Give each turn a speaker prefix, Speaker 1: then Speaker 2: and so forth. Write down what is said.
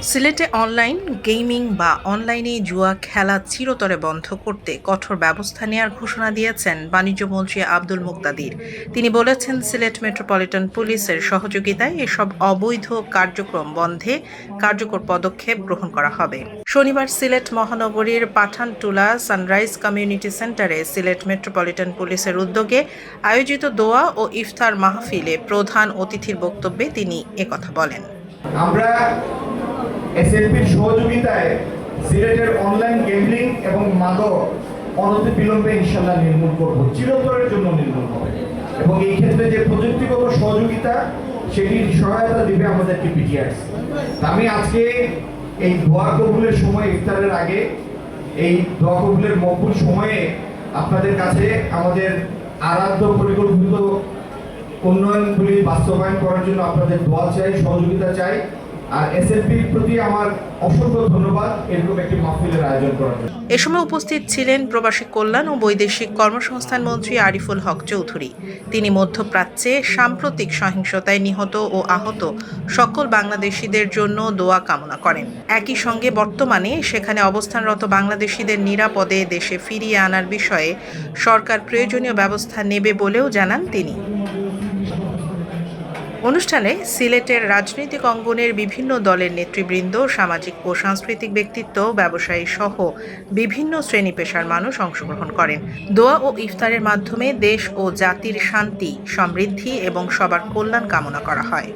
Speaker 1: সিলেটে online gaming বা অনলাইনে জুয়া খেলা চিরতরে বন্ধ করতে কঠোর ব্যবস্থা নেওয়ার ঘোষণা দিয়েছেন বাণিজ্যমন্ত্রী আব্দুল মুকতাদির। তিনি বলেছেন, সিলেট মেট্রোপলিটন পুলিশের সহযোগিতায় এসব অবৈধ কার্যক্রম বন্ধে কার্যকর পদক্ষেপ গ্রহণ করা হবে। শনিবার সিলেট মহানগরীর পাঠানটুলা সানরাইজ কমিউনিটি সেন্টারে সিলেট মেট্রোপলিটন পুলিশের উদ্যোগে আয়োজিত দোয়া ও ইফতার মাহফিলে প্রধান অতিথির বক্তব্যে তিনি একথা বলেন।
Speaker 2: আমরা এসএলপির সহযোগিতায় সিলেটের অনলাইন গেমলিং এবং মাদক অনতিবিলম্বে ইনশাআল্লাহ নির্মূল করব, চিরতরের জন্য নির্মূল হবে। এবং এই ক্ষেত্রে যে প্রযুক্তিগত সহযোগিতা সেটির সহায়তা দিবে আমাদেরকে পিটিআরস। আমি আজকে এই দোয়া কবুলের সময়, ইফতারের আগে এই দোয়া কবুলের মকবুল সময়ে আপনাদের কাছে আমাদের আরাধ্য পরিকল্পিত উন্নয়নগুলি বাস্তবায়ন করার জন্য আপনাদের দোয়া চাই, সহযোগিতা চাই। আর এসএলপির প্রতি আমার অসংখ্য ধন্যবাদ এরকম একটি মাহফিলের আয়োজন করার জন্য।
Speaker 1: এ সময় উপস্থিত ছিলেন প্রবাসী কল্যাণ ও বৈদেশিক কর্মসংস্থান মন্ত্রী আরিফুল হক চৌধুরী। তিনি মধ্যপ্রাচ্যে সাম্প্রতিক সহিংসতায় নিহত ও আহত সকল বাংলাদেশিদের জন্য দোয়া কামনা করেন। একই সঙ্গে বর্তমানে সেখানে অবস্থানরত বাংলাদেশিদের নিরাপদে দেশে ফিরিয়ে আনার বিষয়ে সরকার প্রয়োজনীয় ব্যবস্থা নেবে বলেও জানান তিনি। অনুষ্ঠানে সিলেটের রাজনৈতিক অঙ্গনের বিভিন্ন দলের নেতৃবৃন্দ, সামাজিক ও সাংস্কৃতিক ব্যক্তিত্ব, ব্যবসায়ী সহ বিভিন্ন শ্রেণী পেশার মানুষ অংশগ্রহণ করেন। দোয়া ও ইফতারের মাধ্যমে দেশ ও জাতির শান্তি, সমৃদ্ধি এবং সবার কল্যাণ কামনা করা হয়।